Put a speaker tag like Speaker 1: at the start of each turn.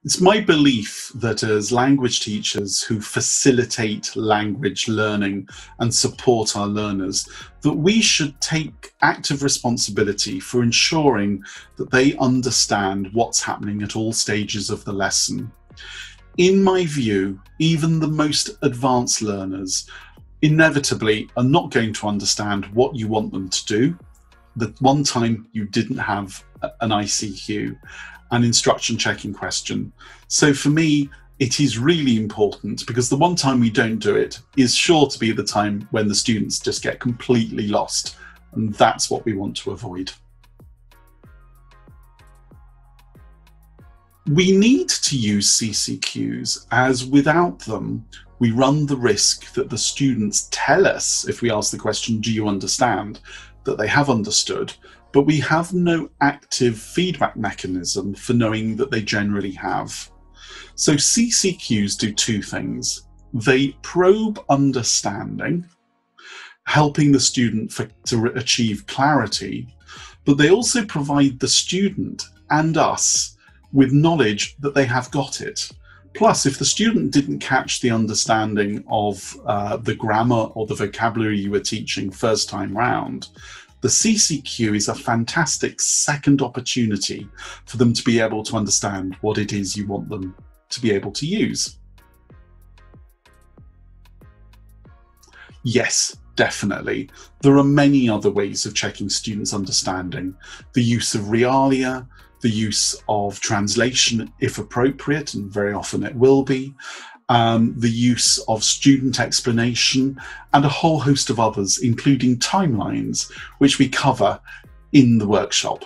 Speaker 1: It's my belief that as language teachers who facilitate language learning and support our learners, that we should take active responsibility for ensuring that they understand what's happening at all stages of the lesson. In my view, even the most advanced learners inevitably are not going to understand what you want them to do. The one time you didn't have an ICQ, an instruction checking question. So for me, it is really important, because the one time we don't do it is sure to be the time when the students just get completely lost. And that's what we want to avoid. We need to use CCQs, as without them, we run the risk that the students tell us, if we ask the question, do you understand, that they have understood, but we have no active feedback mechanism for knowing that they generally have. So CCQs do two things. They probe understanding, helping the student to achieve clarity, but they also provide the student and us with knowledge that they have got it. Plus, if the student didn't catch the understanding of the grammar or the vocabulary you were teaching first time round, the CCQ is a fantastic second opportunity for them to be able to understand what it is you want them to be able to use. Yes, definitely. There are many other ways of checking students' understanding. The use of realia, the use of translation if appropriate, and very often it will be, the use of student explanation, and a whole host of others, including timelines, which we cover in the workshop.